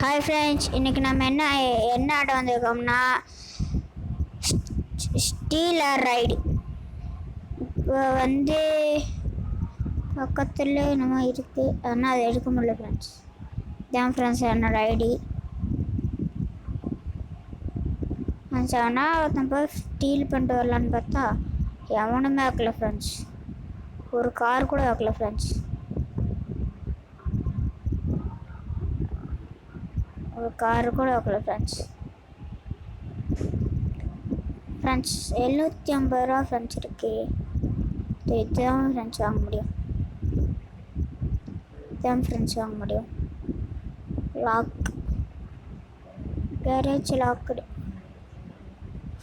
Hi friends, இன்றைக்கி நம்ம என்ன ஆட வந்திருக்கோம்னா ஸ்டீலர் ரைடு. இப்போ பக்கத்தில் நம்ம இருக்குது, ஆனால் அதை எடுக்க முடியல ஃப்ரெண்ட்ஸ். இதான் ஃப்ரெண்ட்ஸ் என்னோட ஐடி. ஆனால் நம்ம ஸ்டீல் பண்ணிட்டு வரலான்னு பார்த்தா எவனுமே ஆக்கல ஃப்ரெண்ட்ஸ். ஒரு கார் கூட ஆக்கல ஃப்ரெண்ட்ஸ். ஒரு காரு கூட ஆக்கல ஃப்ரெண்ட்ஸ். 750 ரூபா ஃப்ரெண்ட்ஸ் இருக்குது. இதுதான் ஃப்ரெண்ட்ஸ் வாங்க முடியும். இதுதான் ஃப்ரெண்ட்ஸ் வாங்க முடியும். லாக், கேரேஜ் லாக்குடு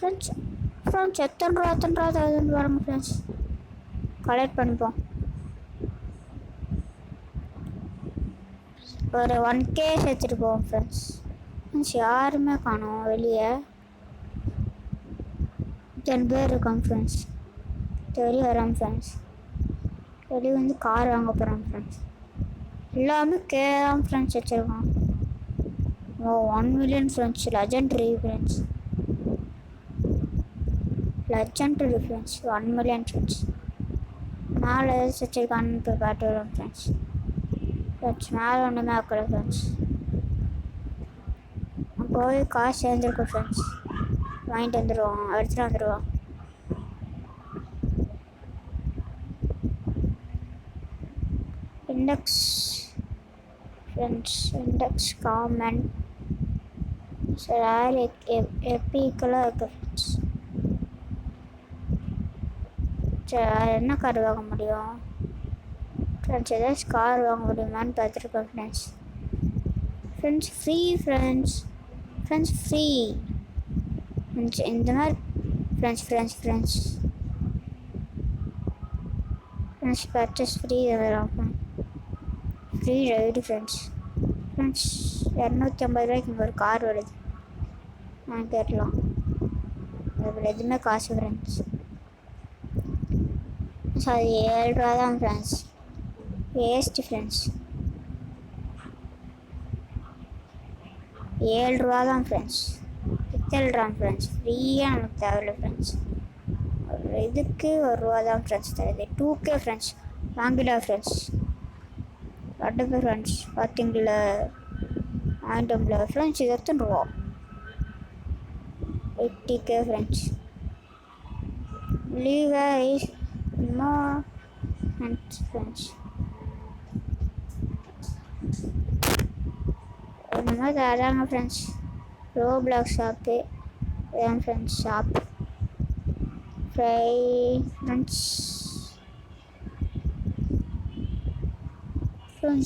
ஃப்ரெண்ட்ஸ் எத்தனை ரூபா தகுதுன்னு பாருங்க ஃப்ரெண்ட்ஸ். கலெக்ட் பண்ணிப்போம். ஒரு 1K சேர்த்துட்டு போவோம் ஃப்ரெண்ட்ஸ். யாருமே காணோம் வெளியே. 10 பேர் இருக்கோம் ஃப்ரெண்ட்ஸ். வெளியே வரோம் ஃப்ரெண்ட்ஸ். வெளியே கார் வாங்க போகிறோம் ஃப்ரெண்ட்ஸ். எல்லாமே கேதான் ஃப்ரெண்ட்ஸ் வச்சுருக்கோம். 1 million friends. Legendary friends. 1 million friends. மேலே எதாவது வச்சுருக்கான்னு போய் காட்டு வரோம் ஃப்ரெண்ட்ஸ். மேலே ஒன்றுமே ஆக்கல ஃப்ரெண்ட்ஸ். போய் காசு சேர்ந்துருக்கோம் ஃப்ரெண்ட்ஸ். வாங்கிட்டு வந்துடுவோம், எடுத்துகிட்டு வந்துடுவோம். Index friends, index common sir எப்பிக்கெல்லாம் இருக்குது ஃப்ரெண்ட்ஸ். சரி, என்ன கார் வாங்க முடியும் ஃப்ரெண்ட்ஸ்? ஏதாச்சும் கார் வாங்க முடியுமான்னு பார்த்துருக்கோம் ஃப்ரெண்ட்ஸ். ஃப்ரீ ஃப்ரெண்ட்ஸ் ஃப்ரீ இந்த மாதிரி ஃப்ரெண்ட்ஸ் பர்ச்சேஸ் ஃப்ரீ வரும். Free ride friends. 250 ரூபாய்க்கு இங்கே ஒரு கார் வருது. கேட்கலாம். அதில் எதுவுமே காசு ஃப்ரெண்ட்ஸ். அது 7 ரூபா தான் ஃப்ரெண்ட்ஸ். Waste friends. 7 ரூபா தான் ஃப்ரெண்ட்ஸ். வித்துடுறான் ஃப்ரெண்ட்ஸ். ஃப்ரீயாக நமக்கு தேவையில்லை ஃப்ரெண்ட்ஸ். இதுக்கு 1 ரூபா தான் ஃப்ரெண்ட்ஸ் தருது. 2K friends. வாங்கிடலாம் ஃப்ரெண்ட்ஸ். அடுப்பு ஃப்ரெண்ட்ஸ் பார்த்தீங்களா வாங்கிட்டோம்ல ஃப்ரெண்ட்ஸ். இது எத்தனை ரூபா? 80K friends. Leave is more friends. இந்த மாதிரி தராங்க ஃப்ரெண்ட்ஸ். ரோப்ளாக்ஸ் ஷாப்பு இதான் ஃப்ரெண்ட்ஸ். ஷாப் ஃப்ரெண்ட்ஸ்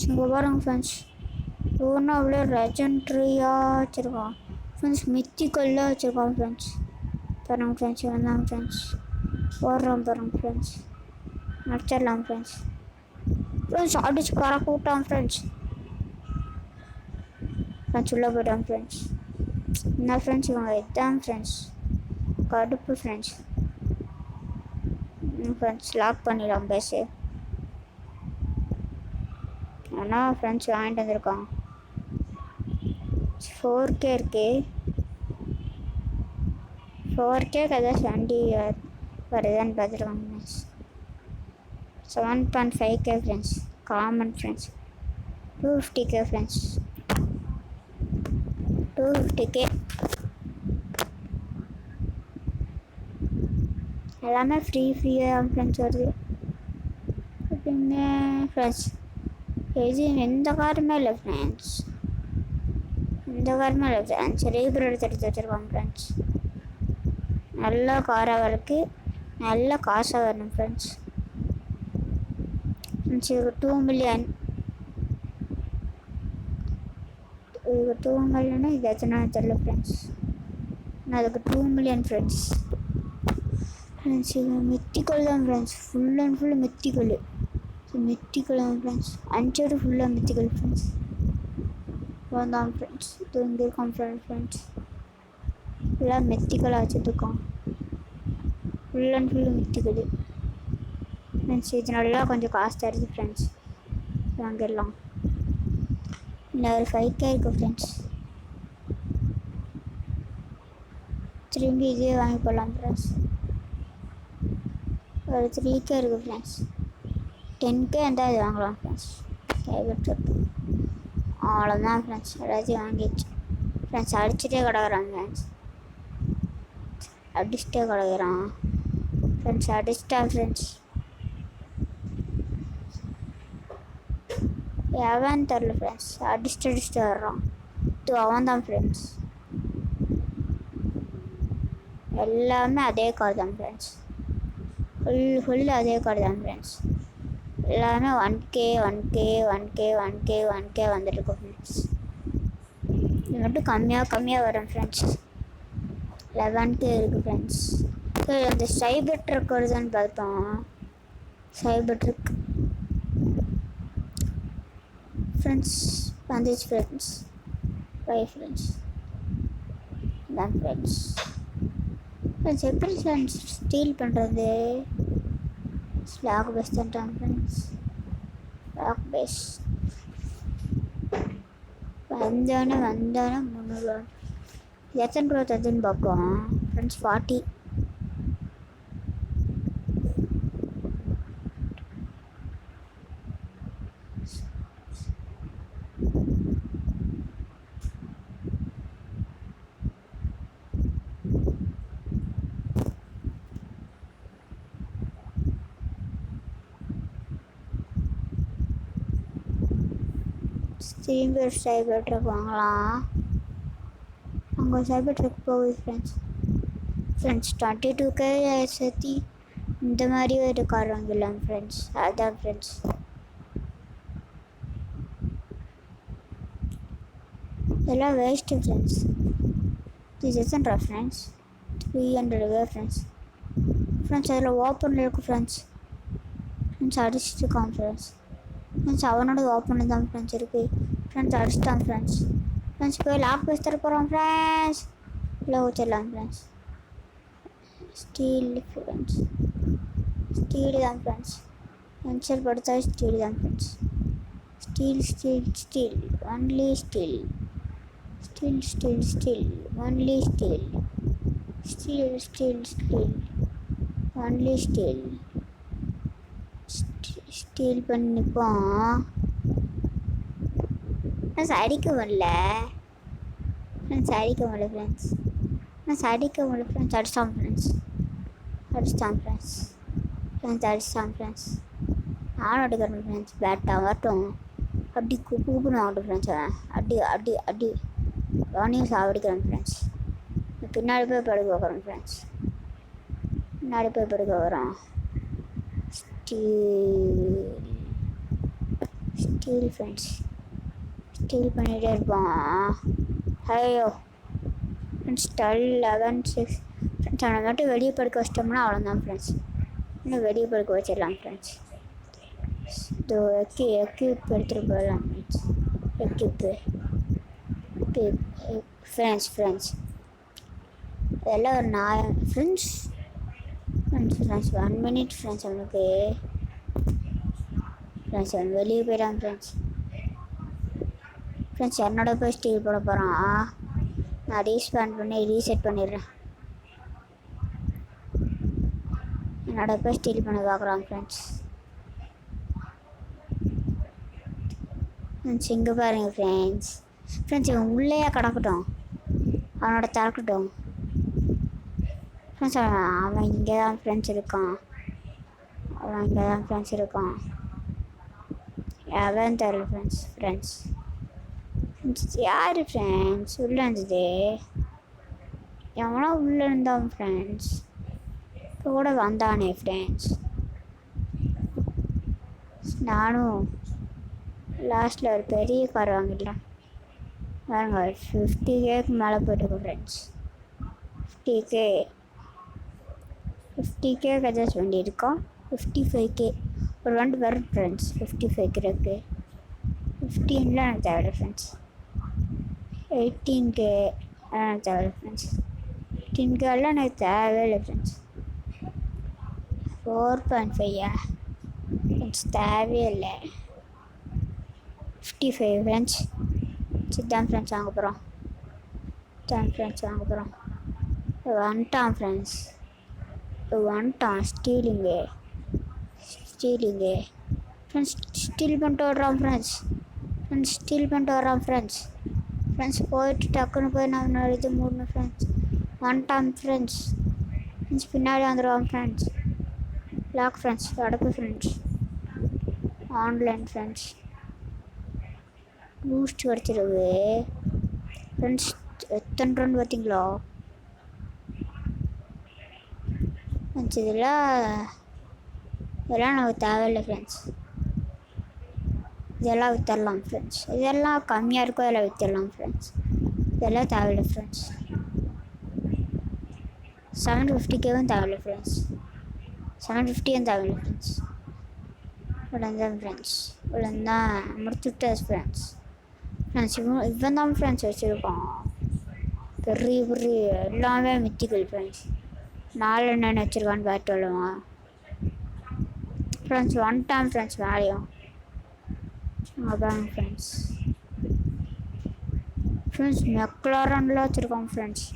இங்கே பாருங்க ஃப்ரெண்ட்ஸ். ஒவ்வொன்றா அவ்வளோ லெஜெண்ட்ரியாக வச்சுருக்கோம் ஃப்ரெண்ட்ஸ். மித்திக்கல்லாம் வச்சுருக்கோம் ஃப்ரெண்ட்ஸ். பாருங்க ஃப்ரெண்ட்ஸ். வந்தாங்க ஃப்ரெண்ட்ஸ். போடுறோம் பாருங்க ஃப்ரெண்ட்ஸ். நடிச்சிடலாம் ஃப்ரெண்ட்ஸ். அடிச்சு பறக்க விட்டான் ஃப்ரெண்ட்ஸ். உள்ளே போயிட்டான் ஃப்ரெண்ட்ஸ். என்ன ஃப்ரெண்ட்ஸ் இவங்க இதுதான் ஃப்ரெண்ட்ஸ். கடுப்பு ஃப்ரெண்ட்ஸ். லாக் பண்ணிடலாம் பேசு. ஆனால் ஃப்ரெண்ட்ஸ் வாங்கிட்டு வந்திருக்கான். 4K இருக்கு. 4K ஏதாச்சும் வண்டி வருதான்னு பார்த்துருக்காங்க friends. 7.5K friends. Common friends. 250K friends. 250K. எல்லாமே ஃப்ரீயாக ஃப்ரெண்ட்ஸ் வருது. அப்படிங்க ஃப்ரெண்ட்ஸ். எந்த காருமே இல்லை ஃப்ரெண்ட்ஸ். ரீபர் எடுத்து வச்சுருக்காங்க ஃப்ரெண்ட்ஸ். நல்ல காராக இருக்குது. நல்ல காசாக வரணும் ஃப்ரெண்ட்ஸ். இதுக்கு 2 மில்லியன். இதுக்கு 2 மில்லியனா இது எத்தனை தெரியல ஃப்ரெண்ட்ஸ். அதுக்கு 2 மில்லியன் ஃப்ரெண்ட்ஸ். இது மித்திக்கல் தான் friends. Full and full mythical. Mythical தான் ஃப்ரெண்ட்ஸ். 5 ஃபுல்லாக மித்திக்கல் ஃப்ரெண்ட்ஸ். தான் ஃப்ரெண்ட்ஸ். இது இங்கே இருக்கோம் ஃப்ரெண்ட்ஸ். ஃபுல்லாக மித்திக்கலாக வச்சுருக்கோம். Full and full mythical friends. இது நல்லா கொஞ்சம் காசு தருது ஃப்ரெண்ட்ஸ். வாங்கிடலாம். இன்னும் ஒரு 5K இருக்குது ஃப்ரெண்ட்ஸ். திரும்பி இதே வாங்கி போடலாம் ஃப்ரெண்ட்ஸ். ஒரு 3K இருக்குது ஃப்ரெண்ட்ஸ். 10K இருந்தால் இது வாங்கலாம் ஃப்ரெண்ட்ஸ். சைபர் ட்ரக் அவ்வளோதான் ஃப்ரெண்ட்ஸ். எல்லாத்தையும் வாங்கிடுச்சு ஃப்ரெண்ட்ஸ். அடிச்சுட்டே கிடக்குறான் ஃப்ரெண்ட்ஸ். அடிச்சுட்டே கிடக்குறான் ஃப்ரெண்ட்ஸ். அடிச்சிட்டா ஃப்ரெண்ட்ஸ். எவன் தெரில ஃப்ரெண்ட்ஸ். அடிச்சுட்டு வர்றான். இது அவன் தான் ஃப்ரெண்ட்ஸ். எல்லாமே அதே கார் தான் ஃப்ரெண்ட்ஸ். ஃபுல் அதே கார் தான் ஃப்ரெண்ட்ஸ். எல்லாமே 1K 1K 1K 1K 1K வந்துட்டுருக்கோம் ஃப்ரெண்ட்ஸ். இது மட்டும் கம்மியாக வரும் ஃப்ரெண்ட்ஸ். 11K இருக்குது ஃப்ரெண்ட்ஸ். சரி, அந்த சைபர் ட்ரக் வருதுன்னு பார்த்தோம். சைபர் ட்ரக் ஃப்ரெண்ட்ஸ் வந்துச்சு ஃப்ரெண்ட்ஸ். Bye friends. தான் ஃப்ரெண்ட்ஸ். ஃப்ரெண்ட்ஸ் எப்படி ஃப்ரெண்ட்ஸ் ஸ்டீல் பண்ணுறது? ஸ்லாக் பேஸ் தான் ஃப்ரெண்ட்ஸ். ஸ்லாக் பேஸ் வந்தோடனே 300 எத்தனை ரூபா தருதுன்னு பார்ப்போம் ஃப்ரெண்ட்ஸ். 40. திரும்பி ஒரு சைபர் ட்ரக் வாங்கலாம். அங்கே சைபர் ட்ரக் போகுது ஃப்ரெண்ட்ஸ். 22K சேர்த்தி இந்த மாதிரி ஒரு கார் வாங்கிடலாம் ஃப்ரெண்ட்ஸ். அதுதான் ஃப்ரெண்ட்ஸ். இதெல்லாம் வேஸ்ட்டு ஃப்ரெண்ட்ஸ். இது எத்தனை ஃப்ரெண்ட்ஸ்? 300 ஃப்ரெண்ட்ஸ். அதில் ஓப்பனில் இருக்குது ஃப்ரெண்ட்ஸ். அடிச்சுட்டு இருக்கான் ஃப்ரெண்ட்ஸ். அவனோட ஓப்பனில் தான் ஃப்ரெண்ட்ஸ் இருக்குது. அடிச்சிட்டான் ஃப்ரெண்ட்ஸ். போய் லாக் பேஸ் தர போகிறோம் ஃப்ரெண்ட்ஸ். இல்லை ஊற்றிடலாம் ஃப்ரெண்ட்ஸ். Steel friends. ஸ்டீல் தான் ஃப்ரெண்ட்ஸ். பென்சில் படுத்தா ஸ்டீல் தான் friends. Steel only steel. Only steel. Only steel. Steel பண்ணி நிற்போம். அடிக்க முடியல ஃப்ரெண்ட்ஸ். அடிச்சிட்டான் ஃப்ரெண்ட்ஸ். நானும் அடிக்கிறேன் ஃப்ரெண்ட்ஸ். பேட்டாக வரட்டும். அடி கூப்பிடும் ஆகட்டும் ஃப்ரெண்ட்ஸ். அடி அவனையும் சாவடிக்கிறேன் ஃப்ரெண்ட்ஸ். பின்னாடி போய் படுக்க வைக்கிறேன் ஃப்ரெண்ட்ஸ். வரோம். Steel friends. ஸ்டீல் பண்ணிகிட்டே இருப்பான். ஐயோ ஃப்ரெண்ட்ஸ். 11-6 ஃப்ரெண்ட்ஸ். அவனை மட்டும் வெளியே படுக்க வச்சிட்டோம்னா அவ்வளோதான் ஃப்ரெண்ட்ஸ். இன்னும் வெளியே படுக்க வச்சிடலாம் ஃப்ரெண்ட்ஸ். இதோ எக்யூப் எடுத்துகிட்டு போயிடலாம் ஃப்ரெண்ட்ஸ். எக்யூப்பு ஃப்ரெண்ட்ஸ். இதெல்லாம் ஒரு ஃப்ரெண்ட்ஸ். 1 minute friends. அவனுக்கு ஃப்ரெண்ட்ஸ் அவன் வெளியே போயிடான் ஃப்ரெண்ட்ஸ். என்னோட போய் ஸ்டீல் போட போகிறான். நான் ரீசெட் பண்ணிடுறேன். என்னோட போய் ஸ்டீல் பண்ண பார்க்குறான் ஃப்ரெண்ட்ஸ். இங்கே பாருங்கள் ஃப்ரெண்ட்ஸ். இவன் உள்ளேயே கிடக்கட்டும். அவனோட திறக்கட்டும் ஃப்ரெண்ட்ஸ். அவன் இங்கே தான் ஃப்ரெண்ட்ஸ் இருக்கான். அவன் தெரியல ஃப்ரெண்ட்ஸ். யார் ஃப்ரெண்ட்ஸ் உள்ளே இருந்தது? எவனா உள்ளே இருந்தான் ஃப்ரெண்ட்ஸ். இப்போ கூட வந்தானே ஃப்ரெண்ட்ஸ். நானும் லாஸ்ட்டில் ஒரு பெரிய கார் வாங்கிடலாம் பாருங்க. 50Kக்கு மேலே போயிட்டுருக்கு ஃப்ரெண்ட்ஸ். 50K கஜாஸ் வண்டி இருக்கா. 55K ஒரு வண்டி வரும் ஃப்ரெண்ட்ஸ். 55K இருக்குது. 15லாம் எனக்கு தேவையில்லை ஃப்ரெண்ட்ஸ். 18K எனக்கு தேவையில்லை ஃப்ரெண்ட்ஸ். 18Kலாம் எனக்கு தேவையில்லை ஃப்ரெண்ட்ஸ். 4.5 ஃப்ரெண்ட்ஸ் தேவையே இல்லை. 55 ஃப்ரெண்ட்ஸ். இதுதான் ஃப்ரெண்ட்ஸ் வாங்க போகிறோம். வந்துட்டான் ஃப்ரெண்ட்ஸ், வந்துட்டான். ஸ்டீலிங்கு ஃப்ரெண்ட்ஸ், ஸ்டீல் பண்ணிட்டு வர்றான் ஃப்ரெண்ட்ஸ். ஸ்டீல் பண்ணிட்டு வர்றான் ஃப்ரெண்ட்ஸ். போயிட்டு டக்குன்னு போய் நான் இது மூடணும் ஃப்ரெண்ட்ஸ். வந்துட்டான் ஃப்ரெண்ட்ஸ். பின்னாடி வந்துடுவான் ஃப்ரெண்ட்ஸ். லாக் ஃப்ரெண்ட்ஸ், அடப்பு ஃப்ரெண்ட்ஸ். ஆன்லைன் ஃப்ரெண்ட்ஸ், பூஸ்ட் கிடச்சிருது ஃப்ரெண்ட்ஸ். எத்தனை ரன் பார்த்தீங்களா ஃப்ரெண்ட்ஸ்? இதெல்லாம் நமக்கு தேவையில்லை ஃப்ரெண்ட்ஸ். இதெல்லாம் விற்றுடலாம் ஃப்ரெண்ட்ஸ். இதெல்லாம் கம்மியாக இருக்கும், இதெல்லாம் விற்றுடலாம் ஃப்ரெண்ட்ஸ். இதெல்லாம் தேவையில்லை ஃப்ரெண்ட்ஸ். 750Kவும் தேவையில்லை ஃப்ரெண்ட்ஸ். 750யும் தேவையில்லை ஃப்ரெண்ட்ஸ். இவ்வளோந்தான் ஃப்ரெண்ட்ஸ், இவ்வளோந்தான் முடிச்சுட்டேன் ஃப்ரெண்ட்ஸ். இவன் தான் ஃப்ரெண்ட்ஸ் வச்சுருக்கான் பெரிய எல்லாமே மித்திகள் ஃப்ரெண்ட்ஸ். 4 என்னென்னு வச்சுருக்கான்னு பார்த்து சொல்லுவான் ஃப்ரெண்ட்ஸ். வந்துட்டான் ஃப்ரெண்ட்ஸ் வேலையும். அதான் ஃப்ரெண்ட்ஸ். மெக்லாரன்லாம் வச்சுருக்கான் ஃப்ரெண்ட்ஸ்.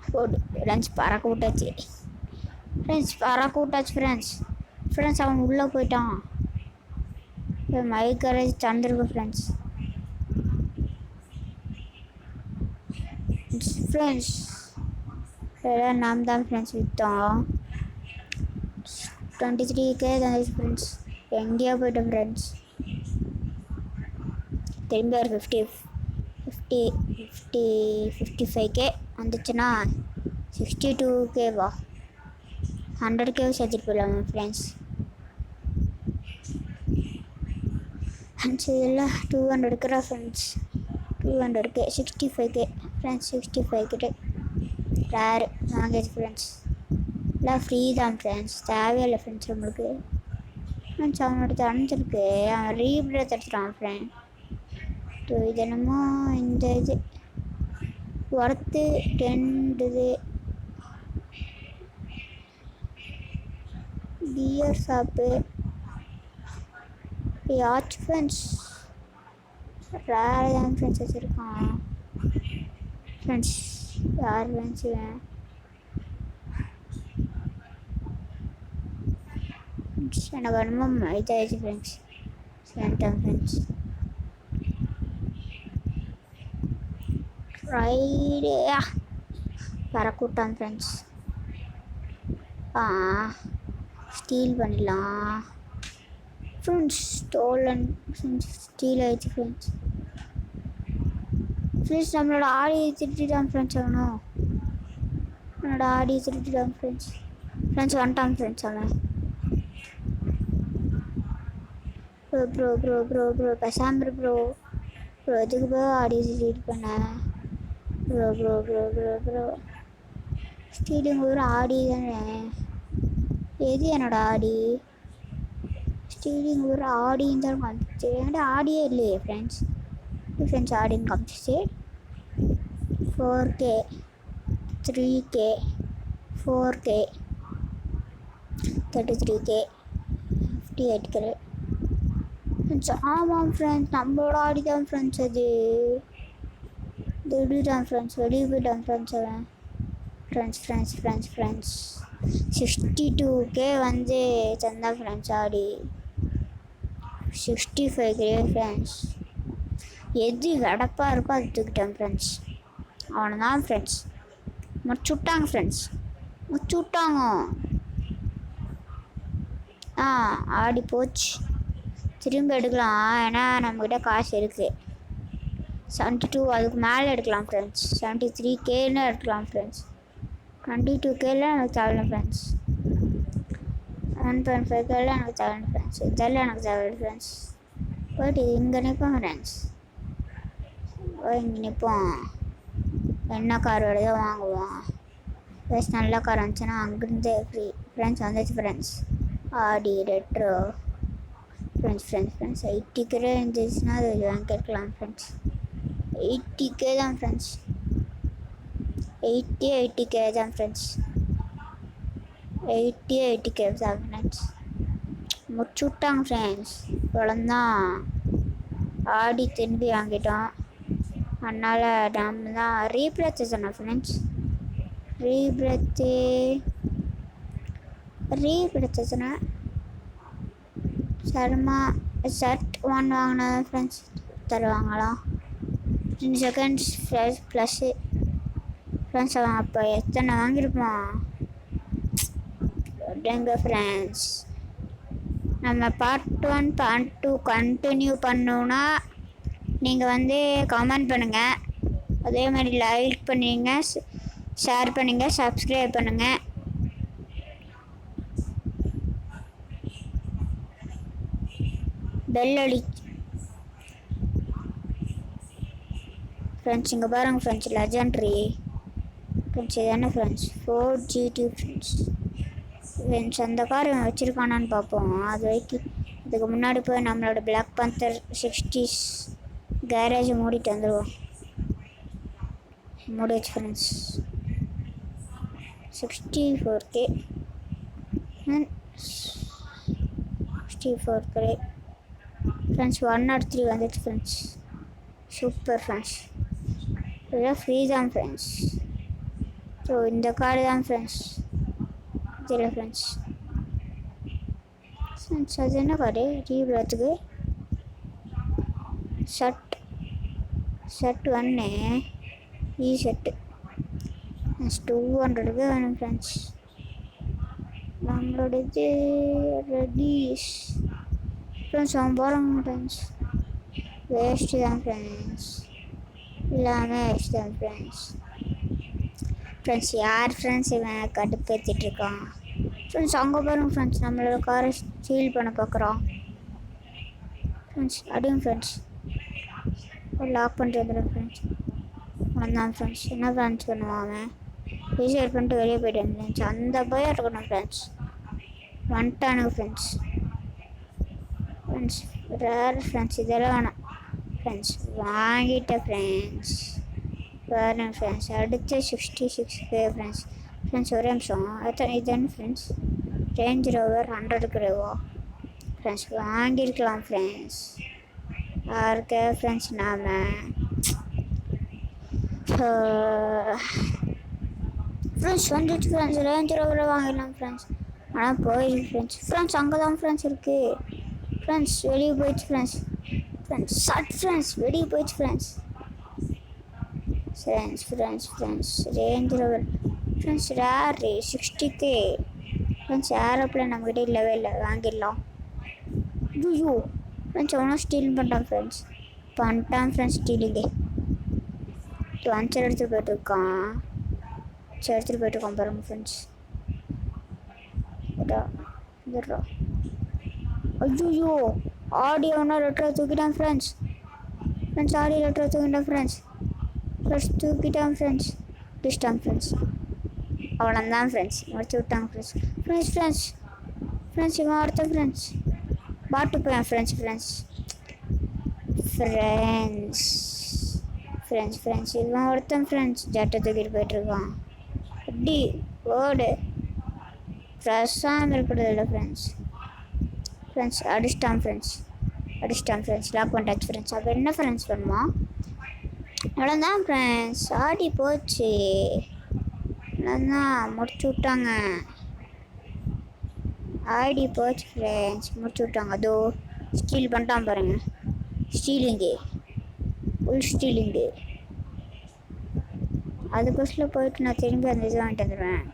ஃப்ரெண்ட்ஸ். பறக்க விட்டாச்சு ஃப்ரெண்ட்ஸ். அவன் உள்ளே போயிட்டான். மைக் கரேஜ் தந்துருக்கு ஃப்ரெண்ட்ஸ். எல்லாம் நாம் தான் ஃப்ரெண்ட்ஸ் விற்றோம். 23K தந்துச்சு friends. எங்கேயோ போய்ட்டோம் ஃப்ரெண்ட்ஸ். திரும்பி ஒரு 55K வந்துச்சுன்னா 62Kவா 100K சேர்த்துட்டு போயிடலாமா ஃப்ரெண்ட்ஸ். இதில் 200K friends. 200K 65K friends. 65K rare வாங்கியாச்சு ஃப்ரெண்ட்ஸ். எல்லாம் ஃப்ரீ தான் ஃப்ரெண்ட்ஸ், தேவையில்லை ஃப்ரெண்ட்ஸ் நம்மளுக்கு. ஃப்ரெண்ட்ஸ் அவனோட தந்துருக்கு, அவன் ரீப்ரேத் எடுத்துட்டான் ஃப்ரெண்ட். இது என்னமோ இந்த இது ஒர்த்து 10 இது பியர் ஷாப்பு யாச்சு ஃப்ரெண்ட்ஸ். ரேர் தான் ஃப்ரெண்ட்ஸ் வச்சுருக்கான் ஃப்ரெண்ட்ஸ். யார் ஃப்ரெண்ட்ஸ் இவன்? எனக்கு என்னமோ இதாகிடுச்சு ஃப்ரெண்ட்ஸ். சரின்ட்டான் ஃப்ரெண்ட்ஸ். ஃப்ரைடே பறக்கூட்டான் ஃப்ரெண்ட்ஸ். ஸ்டீல் பண்ணிடலாம் ஃப்ரெண்ட்ஸ். ஸ்டோலன் ஃப்ரெண்ட்ஸ், ஸ்டீல் ஆகிடுச்சு ஃப்ரெண்ட்ஸ். நம்மளோட ஆடியை திருட்டிட்டான் ஃப்ரெண்ட்ஸ். என்னோட ஆடியை திருட்டிட்டான் ஃப்ரெண்ட்ஸ். வந்துட்டான் ஃப்ரெண்ட்ஸ் அவன். ப்ரோ பேசாம ப்ரோ எதுக்கு ப்ரோ ஆடியை திருட்டு பண்ண ப்ரோ ஸ்டீலிங் ஒரு ஆடி தானே. எது என்னோட ஆடி? ஸ்டீலிங் ஒரு ஆடின்னு தான் காமிச்சிச்சு. என்கிட்ட ஆடியே இல்லையே ஃப்ரெண்ட்ஸ். ஆடின்னு காமிச்சிச்சு. 4K 3K 4K 33K 58K friends. ஆமாம் ஃப்ரெண்ட்ஸ், நம்மளோட ஆடி தான் ஃப்ரெண்ட்ஸ். அது வெளியிட்டான் ஃப்ரெண்ட்ஸ், வெளியே போயிட்டான் ஃப்ரெண்ட்ஸ் அவன். ஃப்ரெண்ட்ஸ் 62K வந்து தந்தா ஃப்ரெண்ட்ஸ் ஆடி. 65K friends. எது வெடப்பாக இருக்கோ அது தூக்கிட்டான் ஃப்ரெண்ட்ஸ். அவனை தான் ஃப்ரெண்ட்ஸ் முடிச்சு விட்டாங்க. ஆடி போச்சு. திரும்ப எடுக்கலாம், ஏன்னா நம்மக்கிட்ட காசு இருக்குது. 72 அதுக்கு மேலே எடுக்கலாம் ஃப்ரெண்ட்ஸ். 73Kன்னு எடுக்கலாம் ஃப்ரெண்ட்ஸ். 22Kலாம் எனக்கு தேவையில்லை ஃப்ரெண்ட்ஸ். 1.5Kலாம் எனக்கு தேவையில்லை ஃப்ரெண்ட்ஸ். இதெல்லாம் எனக்கு தேவையில்லை ஃப்ரெண்ட்ஸ். போய்ட்டு இங்கே நிற்போம் ஃப்ரெண்ட்ஸ். இங்கே நிற்போம். என்ன கார் வருதோ வாங்குவோம். ப்ளஸ் நல்ல கார் வந்துச்சுன்னா அங்கேருந்து ஃப்ரீ ஃப்ரெண்ட்ஸ். வந்துச்சு ஃப்ரெண்ட்ஸ் ஆடி ரெட்ரோ ஃப்ரெண்ட்ஸ். 80K இருந்துச்சுன்னா அது வாங்கிக்கலாம் ஃப்ரெண்ட்ஸ். 80K தான் ஃப்ரெண்ட்ஸ். 80K தான் ஃப்ரெண்ட்ஸ். 80K தான் ஃப்ரெண்ட்ஸ். முடிச்சு விட்டாங்க ஃப்ரெண்ட்ஸ். இவ்வளோந்தான். ஆடி திரும்பி வாங்கிட்டோம். அதனால் நம்ம தான் ரீபிரத்து சொன்னோம் ஃப்ரெண்ட்ஸ். ரீபிரத்து சொன்னேன். சர்மா ஷர்ட் 1 வாங்கின ஃப்ரெண்ட்ஸ் தருவாங்களா 2 செகண்ட்ஸ் ப்ளஸ்ஸு ஃப்ரெண்ட்ஸ். அவன் அப்போ எத்தனை வாங்கியிருப்பான் அப்படிங்க ஃப்ரெண்ட்ஸ். நம்ம பார்ட் 1 பார்ட் 2 கண்டினியூ பண்ணோன்னா நீங்கள் கமெண்ட் பண்ணுங்கள். அதே மாதிரி லைக் பண்ணுங்க, ஷேர் பண்ணுங்கள், சப்ஸ்கிரைப் பண்ணுங்கள். பெல் அடி ஃப்ரெண்ட்ஸ். இங்கே பாருங்கள் ஃப்ரெண்ட்ஸ், லெஜெண்ட்ரி ஃப்ரெண்ட்ஸ். இது என்ன ஃப்ரெண்ட்ஸ் 4GT ஃப்ரெண்ட்ஸ். அந்த கார் வச்சுருக்கானான்னு பார்ப்போம். அதுக்கு முன்னாடி போய் நம்மளோட பிளாக் பந்தர் 60s கேரேஜ் மூடிட்டு வந்துடுவோம். மூடிச்சு ஃப்ரெண்ட்ஸ். 64K 64K friends. 103 வந்துச்சு ஃப்ரெண்ட்ஸ். Super friends. இதெல்லாம் ஃப்ரீ தான் ஃப்ரெண்ட்ஸ். ஸோ இந்த கார்டு தான் ஃப்ரெண்ட்ஸ். தெரியல ஃப்ரெண்ட்ஸ். ஃப்ரெண்ட்ஸ் அது என்ன கார்டு ரீபிரத்துக்கு ஷர்ட் 1 ஷர்ட்டு 200க்கு வேணும் ஃப்ரெண்ட்ஸ். நம்மளோட இது ரெடிஸ் ஃப்ரெண்ட்ஸ். அவன் போகிறாங்க ஃப்ரெண்ட்ஸ். வேஸ்ட்டு தான் ஃப்ரெண்ட்ஸ். எல்லாமே வேஸ்ட் தான் ஃப்ரெண்ட்ஸ். யார் ஃப்ரெண்ட்ஸ் இவன் கடுப்பேற்றிட்டுருக்கான் ஃப்ரெண்ட்ஸ். அங்கே பாருங்க ஃப்ரெண்ட்ஸ், நம்மளோட காரை ஸ்டீல் பண்ண பார்க்குறான் ஃப்ரெண்ட்ஸ். அடியும் ஃப்ரெண்ட்ஸ். லாக் பண்ணிட்டு வந்துடும் ஃப்ரெண்ட்ஸ். வந்தான் ஃப்ரெண்ட்ஸ். என்ன ஃப்ரெண்ட்ஸ் பண்ணுவான் அவன்? ரீசேர் பண்ணிட்டு வெளியே போய்ட்டான் ஃப்ரெண்ட்ஸ். அந்த பயம் இருக்கணும் ஃப்ரெண்ட்ஸ். வந்துட்டானுங்க ஃப்ரெண்ட்ஸ். Rare friends. இதெல்லாம் வேணாம் ஃப்ரெண்ட்ஸ். வாங்கிட்டேன் ஃப்ரெண்ட்ஸ். பாருங்க ஃப்ரெண்ட்ஸ். அடுத்து 66K ஃப்ரெண்ட்ஸ். ஒரே நிமிஷம். இது என்ன ஃப்ரெண்ட்ஸ்? ரேஞ்ச் ரோவர் 100 கிலோவா ஃப்ரெண்ட்ஸ்? வாங்கியிருக்கலாம் ஃப்ரெண்ட்ஸ். யாருக்கு ஃப்ரெண்ட்ஸ்? நாம் ஃப்ரெண்ட்ஸ் வந்துட்டு ஃப்ரெண்ட்ஸ். ரேஞ்ச் ரோவரை வாங்கிடலாம் ஃப்ரெண்ட்ஸ். ஆனால் போயிருக்கு ஃப்ரெண்ட்ஸ். அங்கே தான் ஃப்ரெண்ட்ஸ் இருக்குது ஃப்ரெண்ட்ஸ். வெளியே போயிடுச்சு ஃப்ரெண்ட்ஸ். வெளியே போயிடுச்சு friends. Range rover friends. Rare 60K friends. Aeroplane நம்மகிட்ட இல்லவே இல்லை. வாங்கிடலாம். ஐயோ ஃப்ரெண்ட்ஸ், அவனும் ஸ்டீல் பண்ணிட்டான் ஃப்ரெண்ட்ஸ். ஸ்டீலிங்கே அஞ்சர் எடுத்துகிட்டு போயிட்டுருக்கான். பாருங்க ஃப்ரெண்ட்ஸ். ஐயோ ஆடி அவனா லெட்டரை தூக்கிட்டான் ஃப்ரெண்ட்ஸ். ஆடி லெட்டரை தூக்கிட்டான் ஃப்ரெண்ட்ஸ். தூக்கிட்டான் ஃப்ரெண்ட்ஸ். டிஸ்டான் ஃப்ரெண்ட்ஸ். அவ்வளோதான் ஃப்ரெண்ட்ஸ். முடிச்சு விட்டாங்க ஃப்ரெண்ட்ஸ். இவன் ஒருத்தன் ஃப்ரெண்ட்ஸ். பாட்டு போயான் ஃப்ரெண்ட்ஸ். இவன் ஒருத்தன் ஃப்ரெண்ட்ஸ். ஜட்டை தூக்கிட்டு போயிட்டுருக்கான். அப்படி ஓடு ஃப்ரெஷ்ஷாக இருக்கிறது இல்லை ஃப்ரெண்ட்ஸ். அடிச்சிட்டான் ஃப்ரெண்ட்ஸ். Lock பண்ணிட்டாச்சு friends. அப்போ என்ன ஃப்ரெண்ட்ஸ் பண்ணுமா? அவ்வளோதான் ஃப்ரெண்ட்ஸ். ஆடி போச்சு. அவ்வளோதான் முடிச்சு விட்டாங்க. ஆடி போச்சு ஃப்ரெண்ட்ஸ். முடிச்சு விட்டாங்க. அதோ ஸ்டீல் பண்ணிட்டான் பாருங்க. ஃபுல் ஸ்டீலிங்கு. அதுக்கோசரம் போயிட்டு நான் திரும்பி அந்த இது வாங்கிட்டு வந்துடுவேன்.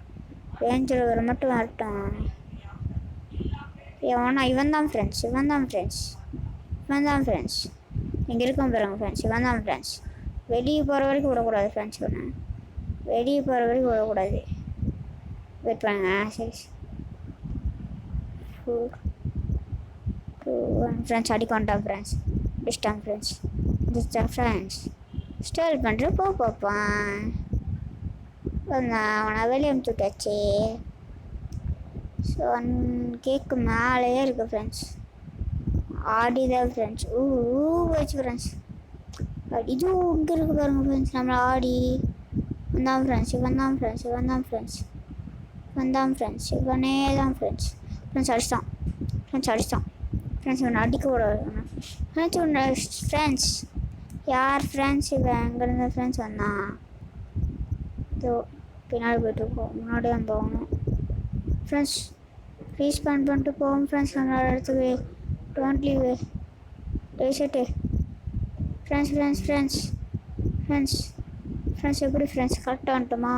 ரேஞ்ச் ரோவர் மட்டும் வரட்டும். இவன் தான் ஃப்ரெண்ட்ஸ். இங்கே இருக்கான் பாருங்க ஃப்ரெண்ட்ஸ். இவன் தான் ஃப்ரெண்ட்ஸ். வெளியே போகிற வரைக்கும் விடக்கூடாது ஃப்ரெண்ட்ஸ். வெயிட் பண்ணுங்க. சரி 4 2 1 ஃப்ரெண்ட்ஸ். அடிக்கொண்டான் ஃப்ரெண்ட்ஸ். டிஸ்டான் ஃப்ரெண்ட்ஸ். ஸ்டோர் பண்ணுற பார்ப்பான். அவனை வெளியே அனுப்பிச்சுட்டாச்சு. ஸோ 1Kக்கு மேலேயே இருக்குது ஃப்ரெண்ட்ஸ். ஆடி தான் ஃப்ரெண்ட்ஸ். போச்சு ஃப்ரெண்ட்ஸ். இதுவும் இங்கே இருக்குது பாருங்க ஃப்ரெண்ட்ஸ். நம்மளை ஆடி வந்தான் ஃப்ரெண்ட்ஸ். இவனே தான் ஃப்ரெண்ட்ஸ். அடிச்சிட்டான் ஃப்ரெண்ட்ஸ். இவனை அடிக்க விடாது ஃப்ரெண்ட்ஸ். யார் ஃப்ரெண்ட்ஸ் இவன் எங்கேருந்து ஃப்ரெண்ட்ஸ் வந்தான்? இதோ பின்னாடி போயிட்டுருக்கோம், முன்னாடி தான் போகணும் ஃப்ரெண்ட்ஸ். ரீஸ்பான் பண்ணிட்டு போவோம் ஃப்ரெண்ட்ஸ், நம்மளோட இடத்துக்கு. டோன்ட் லீவ் டேஷர்ட்டு friends friends friends friends friends. எப்படி ஃப்ரெண்ட்ஸ் கரெக்டாக வந்துட்டோமா?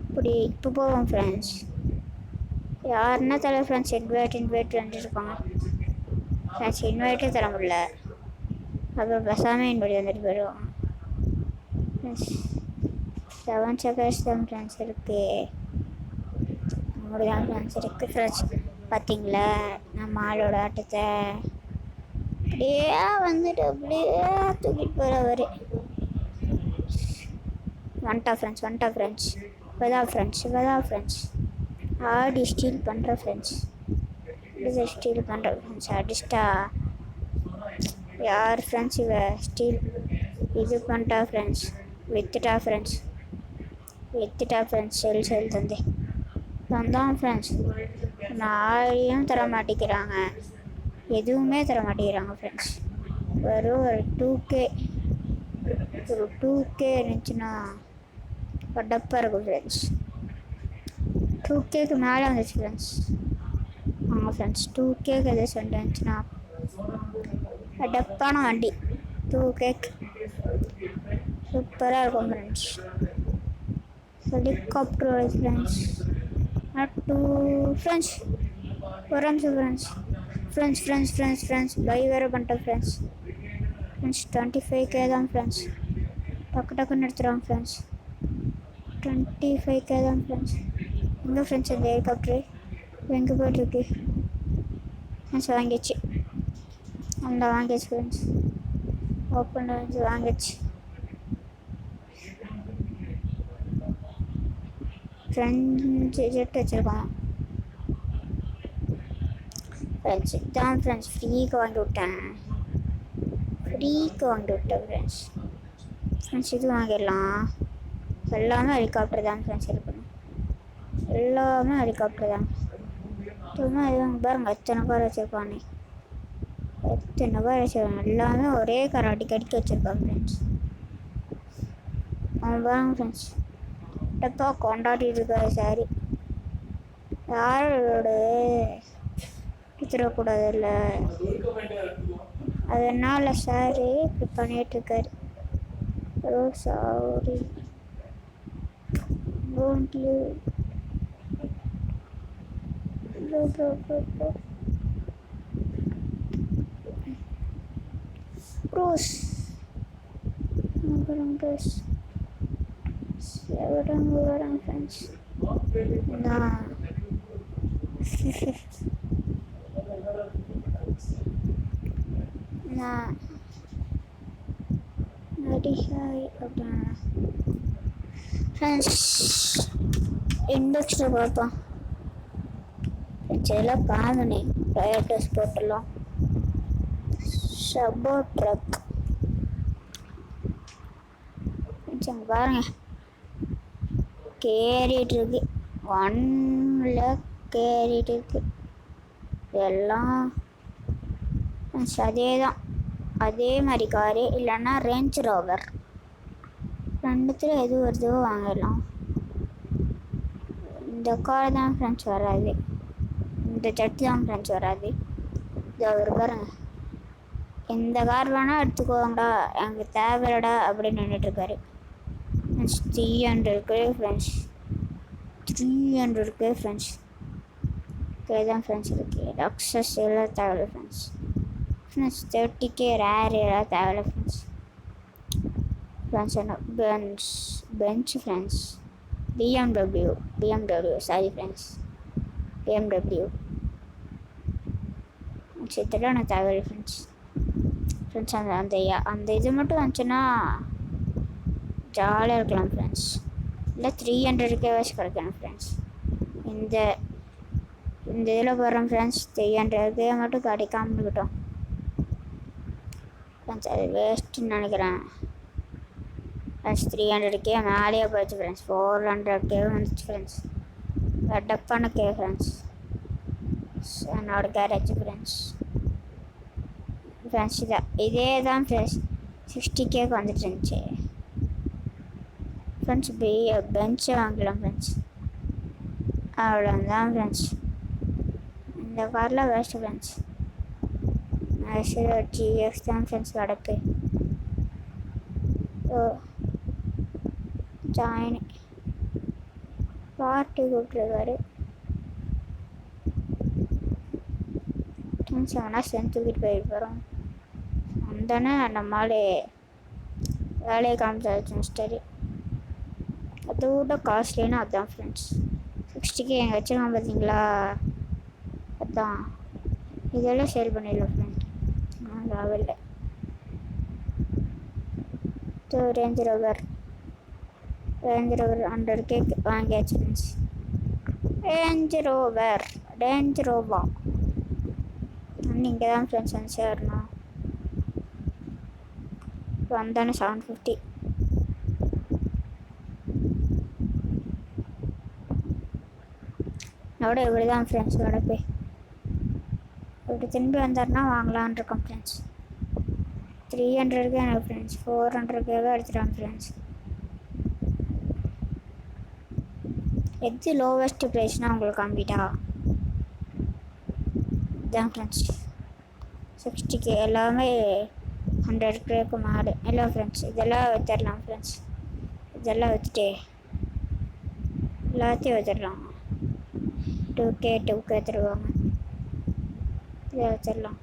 இப்படி இப்போ போவோம் ஃப்ரெண்ட்ஸ். யாருன்னா தர ஃப்ரெண்ட்ஸ் இன்வைட் வந்துருப்பாங்க ஃப்ரெண்ட்ஸ். இன்வைட்டே தர முடியல, அப்புறம் பேசாமல் இன்வைட் வந்துட்டு போயிடுவாங்க ஃப்ரெண்ட்ஸ். 7 செகண்ட்ஸ் தான் ஃப்ரெண்ட்ஸ் இருக்குது, நம்மளுடைய ஃப்ரெண்ட்ஸ் இருக்குது ஃப்ரெண்ட்ஸ். பார்த்தீங்களா நம்ம ஆளோட ஆட்டத்தை? அப்படியே வந்துட்டு அப்படியே தூக்கிட்டு போகிறவர். வந்துட்டா ஃப்ரெண்ட்ஸ். இப்போதான் ஃப்ரெண்ட்ஸ் ஆடி ஸ்டீல் பண்ணுற ஃப்ரெண்ட்ஸ். ஃப்ரெண்ட்ஸ் அடிச்சிட்டா. யார் ஃப்ரெண்ட்ஸ் இவ ஸ்டீல் இது பண்ணிட்டா ஃப்ரெண்ட்ஸ். வித்துட்டா ஃப்ரெண்ட்ஸ் செல் தந்தே வந்தான் ஃப்ரெண்ட்ஸ். நாளையும் தர மாட்டேங்கிறாங்க, எதுவுமே தர மாட்டேங்கிறாங்க ஃப்ரெண்ட்ஸ். வெறும் ஒரு 2K இருந்துச்சுன்னா படப்பாக இருக்கும் ஃப்ரெண்ட்ஸ். 2Kக்கு மேலே வந்துச்சு ஃப்ரெண்ட்ஸ். ஆமாம் ஃப்ரெண்ட்ஸ், 2Kக்கு எதாவது வந்துச்சுன்னா படப்பான வண்டி. 2Kக்கு சூப்பராக இருக்கும் friends. Helicopter friends. Two friends ஒரு நிமிஷம் ஃப்ரெண்ட்ஸ் பை வேறு பண்ணிட்டேன் ஃப்ரெண்ட்ஸ். 25K தான் ஃப்ரெண்ட்ஸ். டக்குன்னு எடுத்துகிறாங்க ஃப்ரெண்ட்ஸ். 25K தான் ஃப்ரெண்ட்ஸ். எங்கே ஃப்ரெண்ட்ஸ் இந்த ஹெலிகாப்டரு எங்கே போய்ட்டுருக்கு ஃப்ரெண்ட்ஸ்? வாங்கிடுச்சு ஃப்ரெண்ட்ஸ். ஓப்பன் வாங்கிடுச்சு ஃப்ரெண்ட்ஸ். ஜெட் வச்சுருக்கோம் ஃப்ரெண்ட்ஸ். இதான் ஃப்ரெண்ட்ஸ் ஃப்ரீக்கு வாங்கி விட்டேன் ஃப்ரெண்ட்ஸ். இது வாங்கிடலாம். எல்லாமே ஹெலிகாப்டர் தான் ஃப்ரெண்ட்ஸ் இருக்கணும், எல்லாமே ஹெலிகாப்டர் தான். எதுவும் பாருங்க எத்தனை கார் வச்சுருக்கானே, எல்லாமே ஒரே கார் அடிக்கடிக்கு வச்சுருக்காங்க ஃப்ரெண்ட்ஸ். அவன் பாருங்க ஃப்ரெண்ட்ஸ் டப்பா கொண்டாடிட்டு இருக்காரு. சாரி யாரோட வித்துடக்கூடாது இல்லை, அதனால சாரி இப்படி பண்ணிகிட்ருக்காரு. ஓ சாரி டோன்ட் லீவ் ப்ரோஸ் வரேன் ஃப்ரெண்ட்ஸ். நான் நடிகாய் அப்படின்னா ஃப்ரெண்ட்ஸ் இண்டெக்ஸில் பார்ப்போம் ஃப்ரெண்ட்ஸ். இதெல்லாம் காமனே டொயோட்டா ஸ்போர்ட்டெல்லாம். சபோ ட்ரக் ஃப்ரெண்ட்ஸ் அங்கே பாருங்க கேறிட்டு இருக்கு, 1 லேக் கேறிட்டு இருக்கு எல்லாம். அதே தான், அதே மாதிரி காரு இல்லைன்னா ரேஞ்ச் ரோவர், ரெண்டுத்தில் எது வருதோ வாங்கிடலாம். இந்த கார் தான் ஃப்ரெண்ட்ஸ் வராது, இந்த ஜெட் தான் ஃப்ரெண்ட்ஸ் வராது. இது அவர் பாருங்க, எந்த கார் வேணால் எடுத்துக்கோங்கடா எனக்கு தேவையில்லடா அப்படின்னு நின்றுட்டுருக்காரு friends. 300K friends, 300K friends. தான் ஃப்ரெண்ட்ஸ் இருக்குது. லக்ஸஸ் எல்லாம் தேவையில்ல ஃப்ரெண்ட்ஸ். 30K ரேர் எல்லாம் தேவையில்ல ஃப்ரெண்ட்ஸ். என்ன bench friends. BMW sorry friends, BMW இதெல்லாம் எனக்கு தேவையில்லை ஃப்ரெண்ட்ஸ். அந்த இது மட்டும் வந்துச்சுன்னா ஜாலியாக இருக்கலாம் ஃப்ரெண்ட்ஸ். இல்லை 300K வாசி கிடைக்கணும் ஃப்ரெண்ட்ஸ். இந்த இதில் போடுறோம் ஃப்ரெண்ட்ஸ். 300K மட்டும் கிடைக்காம இருக்கட்டும் ஃப்ரெண்ட்ஸ், அது வேஸ்ட்டுன்னு நினைக்கிறேன் ஃப்ரெண்ட்ஸ். 300K மேலேயே போயிடுச்சு ஃப்ரெண்ட்ஸ். 400K வந்துச்சு ஃப்ரெண்ட்ஸ். டப்பான கே ஃப்ரெண்ட்ஸ் என்னோட கேரேஜ் ஃப்ரெண்ட்ஸ். இதே தான் ஃப்ரெண்ட்ஸ் 60K வந்துட்டு இருந்துச்சு ஃப்ரெண்ட்ஸ். பெஞ்சை வாங்கலாம் ஃப்ரெண்ட்ஸ். அவ்வளோதான் ஃப்ரெண்ட்ஸ். இந்த காரில் வேஸ்ட்டு ஃப்ரெண்ட்ஸ். GX தான் ஃப்ரெண்ட்ஸ் கிடக்கு. ஜாயின் பார்ட்டி கூப்பிட்ருக்காரு ஃப்ரெண்ட்ஸ். எவனா சேர்ந்து தூக்கிட்டு போயிட்டு போகிறோம். அந்தானே நம்மளாலே வேலையை காமிச்சாச்சு மிஸ்டரி. அதை விட காஸ்ட்லின்னா அதுதான் ஃப்ரெண்ட்ஸ். 60K எங்கள் வச்சுருக்கான் பார்த்தீங்களா, அதுதான். இதெல்லாம் சேல் பண்ணிடலாம் ஃப்ரெண்ட். லாவில் ரேஞ்ச் ரோவர் 100K வாங்கியாச்சு ஃப்ரெண்ட்ஸ். ரேஞ்ச் ரோவா இங்கே தான் ஃப்ரெண்ட்ஸ் வந்து சேரணும். இப்போ வந்தானே 750. அதோட இப்படி தான் ஃப்ரெண்ட்ஸ் கிடப்பே. இப்படி திரும்பி வந்தாருன்னா வாங்கலான் இருக்கோம் ஃப்ரெண்ட்ஸ். 300K எனக்கு ஃப்ரெண்ட்ஸ். 400K எடுத்துட்டான் ஃப்ரெண்ட்ஸ். எது லோவஸ்ட் ப்ரைஸ்னால் உங்களுக்கு காமிட்டா இதுதான் ஃப்ரெண்ட்ஸ். 60K எல்லாமே 100Kக்கு மேலே இல்லை ஃப்ரெண்ட்ஸ். இதெல்லாம் விற்றுடலாம் ஃப்ரெண்ட்ஸ். இதெல்லாம் விற்றுட்டு எல்லாத்தையும் விற்றுடலாம். 2K தருவாங்க. இதை வச்சிடலாம்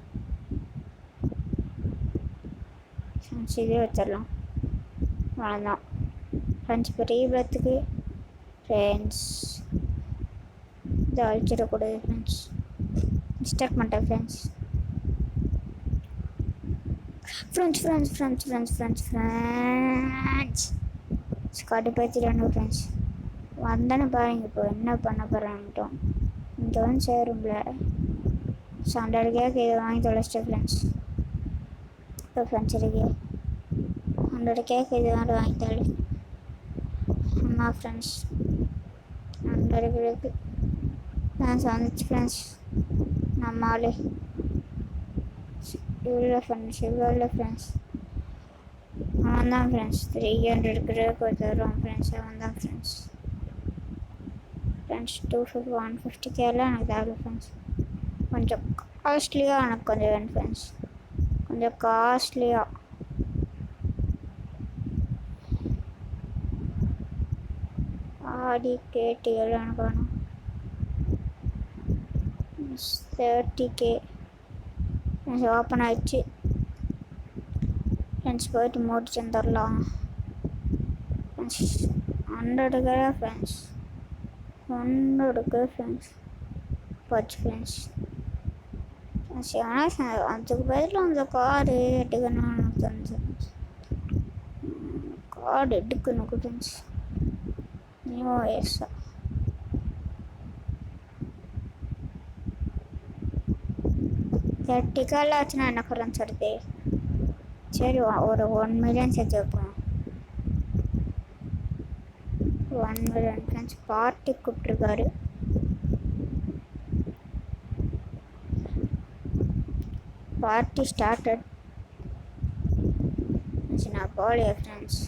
ஃப்ரெண்ட்ஸ். இதே வச்சிடலாம். அவ்வளோதான் ஃப்ரெண்ட்ஸ். இப்போ ரீபத்துக்கு ஃப்ரெண்ட்ஸ் இதை அழிச்சிடக்கூடாது ஃப்ரெண்ட்ஸ். மிஸ்டேக் பண்ணிட்டேன் ஃப்ரெண்ட்ஸ். கடுப்பேற்றிடானு ஃப்ரெண்ட்ஸ். வந்தானே பாருங்க இப்போ என்ன பண்ண போகிறான்ட்டோம். இங்கே வந்து சேரும்ல 100Kக்கு இதை வாங்கி தொலைச்சிட்டேன் ஃப்ரெண்ட்ஸ். இப்போ ஃப்ரெண்ட்ஸ் இருக்கு 100Kக்கு இது வந்து வாங்கி தொலை. ஆமாம் ஃப்ரெண்ட்ஸ் 100Kக்கு ஃப்ரெண்ட்ஸ் வந்துச்சு ஃப்ரெண்ட்ஸ். நம்ம ஆளு இவ்வளோ ஃப்ரெண்ட்ஸ். அவன் தான் ஃப்ரெண்ட்ஸ். 300Kக்கு தருவோம் ஃப்ரெண்ட்ஸ். அவன் தான் ஃப்ரெண்ட்ஸ். 150Kலாம் எனக்கு தேவை ஃப்ரெண்ட்ஸ். கொஞ்சம் காஸ்ட்லியாக எனக்கு கொஞ்சம் வேணும் ஃப்ரெண்ட்ஸ். கொஞ்சம் காஸ்ட்லியாக ஆடி KTL எனக்கு வேணும். 30K ஓப்பன் ஆயிடுச்சு ஃப்ரெண்ட்ஸ். போயிட்டு முடிச்சு வந்துடலாம் friends. 100K friends. 100K friends போச்சு ஃப்ரெண்ட்ஸ். ஆனால் அதுக்கு பதில் அந்த கார்டு எடுக்கணும்னு எனக்கு தோணுச்சு. கார்டு எடுக்கணும் ஃப்ரெண்ட்ஸ். நியூ எஸ்ஸா 30K ஆச்சுன்னா என்ன ஃப்ரெண்ட்ஸ் வருது. சரி ஒரு 1 மில்லியன் சேர்த்து வைப்போம். 1 மில்லியன் ஃப்ரெண்ட்ஸ். பார்ட்டி கூப்பிட்ருக்காரு. Party started. நான் போகலையா ஃப்ரெண்ட்ஸ்.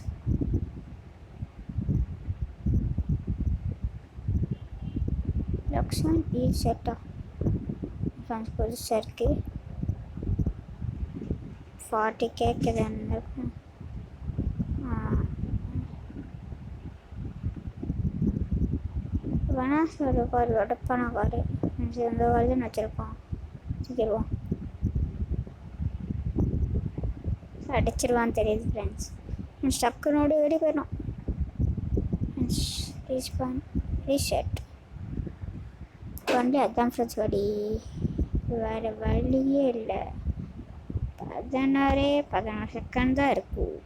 லக்ஷன் செட்டா ஃப்ரெண்ட்ஸ் புதுசாக இருக்குது. 40K இருக்குது. வேணா ஒரு கார் உடப்பான காரு ஃப்ரெண்ட்ஸ். இந்த கார் தான் வச்சுருக்கோம். வச்சுக்கிடுவோம். அடிச்சிருவான்னு தெரியுது ஃப்ரெண்ட்ஸ். டக்குனோடு வெடி போயிடும் ரீசெட் வண்டி. அதுதான் ஃப்ரெண்ட்ஸ் வடி. வேறு வழியே இல்லை. 16 செகண்ட் தான் இருக்கும்.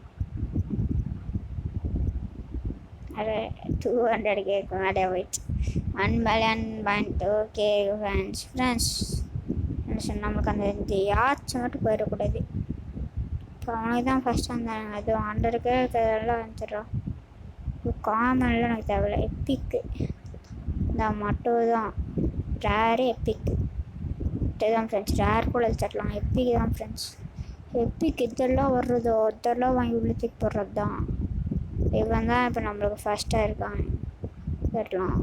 அது 200Kக்கு மேலே போயிடுச்சு. 1 மில்லியன் பாயிண்ட். Okay friends. நம்மளுக்கு அந்த இந்த யாச்சு மட்டும் போயிடக்கூடாது. இப்போ அவனுக்கு தான் ஃபஸ்ட் வந்தாங்க. அது 100K இருக்கிறதெல்லாம் வந்துடுறோம். இப்போ காமன்லாம் எனக்கு தேவையில்ல. எப்பிக்கு இந்த மட்டும் தான். ரேரு எப்பிக்கு இதுதான் ஃப்ரெண்ட்ஸ். ரேர் கூட வச்சிடலாம். எப்பிக்கு தான் ஃப்ரெண்ட்ஸ். எப்பிக் இதெல்லாம் வர்றதோ இதெல்லாம் வாங்கி உள்ள தூக்கி போடுறது தான். இவன் தான் இப்போ நம்மளுக்கு ஃபஸ்ட்டாக இருக்கான். கேட்டலாம்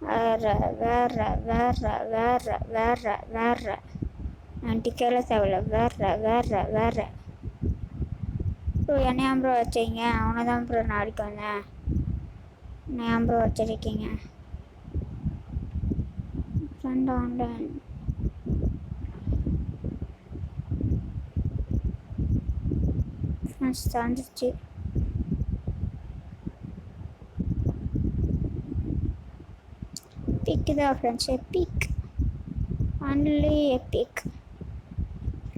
வேற வேற வேற வேற வேற வேற டிக்கெல தேவையில்ல. வேற வேற வேற ப்ரோ என்னையாம் ப்ரோ வச்சிங்க? அவனை தான் ப்ரோ நான் அடிக்க வந்தேன். என்னையாம் ப்ரோ வச்சிருக்கீங்க? ஃப்ரெண்ட் ஆன்லைன் ஃப்ரெண்ட்ஸ் தாண்டிச்சு. எப்பிக் தான் friends. Epic only epic.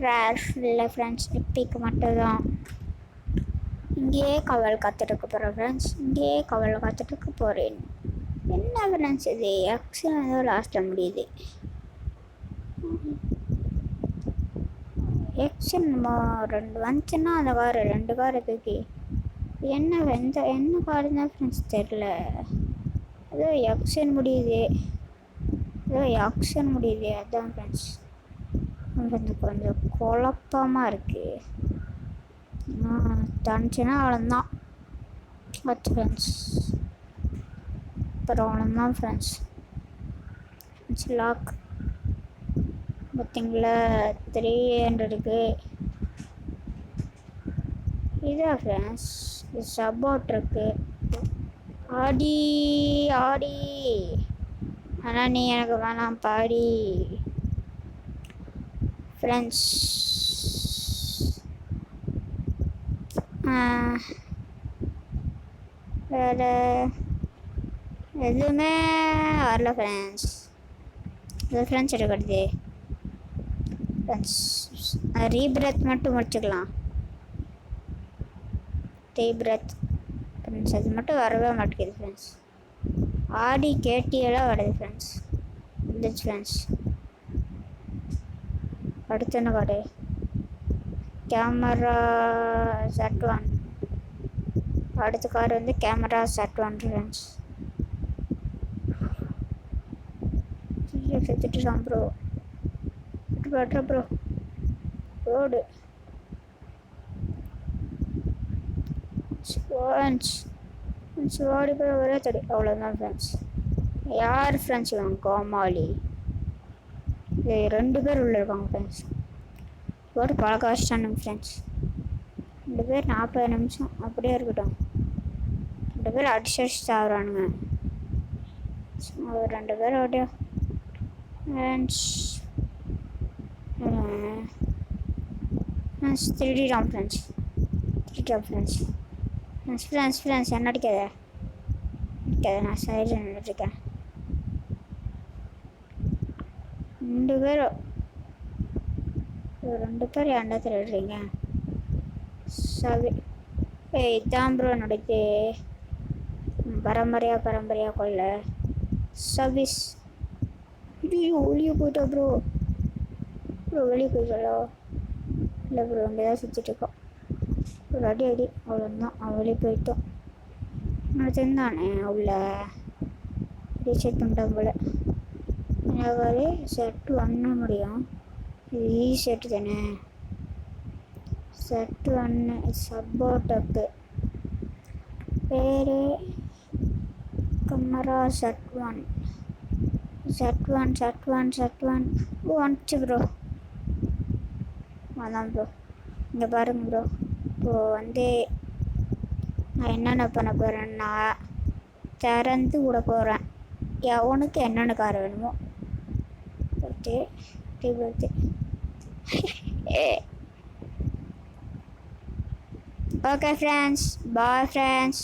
Rare இல்லை ஃப்ரெண்ட்ஸ். எப்பிக் மட்டும்தான். இங்கேயே கவல் காத்துட்ருக்க போகிறேன் ஃப்ரெண்ட்ஸ். இங்கேயே கவல் காத்துட்ருக்க போகிறேன். என்ன ஃப்ரெண்ட்ஸ் இது? எக்ஸன் ஏதோ லாஸ்ட்டில் முடியுது. எக்ஸன் ரெண்டு வந்துச்சுன்னா அந்த காரு 2 காரை தூக்கி என்ன காரு தான் ஃப்ரெண்ட்ஸ் தெரில. ஏதோ எக்ஸன் முடியுது. அதான் ஃப்ரெண்ட்ஸ் கொஞ்சம் குழப்பமாக இருக்குது. தனிச்சுன்னா அவ்வளோதான் ஃப்ரெண்ட்ஸ். அப்புறம் அவ்வளோதான் ஃப்ரெண்ட்ஸ். லாக் பார்த்தீங்களா 300க்கு. இதான் ஃப்ரெண்ட்ஸ் இது சப்போர்ட் இருக்கு. ஆடி ஆனால் நீ எனக்கு வேணாம் பாடி ஃப்ரெண்ட்ஸ். வேறு எதுவுமே வரல ஃப்ரெண்ட்ஸ். இது ஃப்ரெண்ட்ஸ் எடுக்கிறது ஃப்ரெண்ட்ஸ். ரீபிரத் மட்டும் முடிச்சுக்கலாம். ரீபிரத் ஃப்ரெண்ட்ஸ் அது மட்டும் வரவே மாட்டேங்குது ஃப்ரெண்ட்ஸ். ஆடி கேடிஎல்லாம் வருது ஃப்ரெண்ட்ஸ். வந்துச்சு ஃப்ரெண்ட்ஸ். அடுத்து என்ன கார்டு? Camera Z1. அடுத்த கார்டு வந்து கேமரா Z1 ஃப்ரெண்ட்ஸ். செத்துட்டுதான் ப்ரோ. ப்ரோ ரோடு ஓடி போய் ஒரே தடி. அவ்வளோதான் ஃப்ரெண்ட்ஸ். யார் ஃப்ரெண்ட்ஸ் இவன் கோமாளி? 2 பேர் உள்ள இருக்காங்க ஃப்ரெண்ட்ஸ். ஒரு பழக்க வச்சிட்டானுங்க ஃப்ரெண்ட்ஸ். 2 பேர் 40 நிமிஷம் அப்படியே இருக்கட்டும். 2 பேர் அடிச்சு சாப்பிட்றானுங்க. 2 பேர் ஓடியா ஃப்ரெண்ட்ஸ். 3D friends. என்ன அடிக்காத. நான் சைடில் நின்றுட்டுருக்கேன். 2 பேர் ஏன்டா திருடுறீங்க? இதான் ப்ரோ நடக்கு. பரம்பரையாக கொள்ள சர்வீஸ். வெளியே போயிட்டா ப்ரோ. வெளியே போயிட்டாலோ இல்லை ப்ரோ இங்கே தான் சுற்றிட்டுருக்கோம். ஒரு அடி அவ்வளோதான். வெளியே போயிட்டோம். நான் தெரிந்தானே உள்ள ரீசெட் பண்ணிட்டேன் போல். எனக்கு செட்டு ஒன்று முடியும். இது செட்டு தானே. செட்டு ஒன்று சப்போர்ட்டுக்கு பேர் கேமரா Z1. வந்துச்சு ப்ரோ. அதான் ப்ரோ இங்கே பாருங்க ப்ரோ. இப்போ வந்து நான் என்னென்ன பண்ண போகிறேன்னா திறந்து விட போகிறேன். உனக்கு என்னென்ன கார் வேணுமோ okay. Okay friends, bye friends.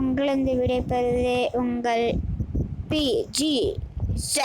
உங்களிருந்து விடைபெறுவது உங்கள் PGZ.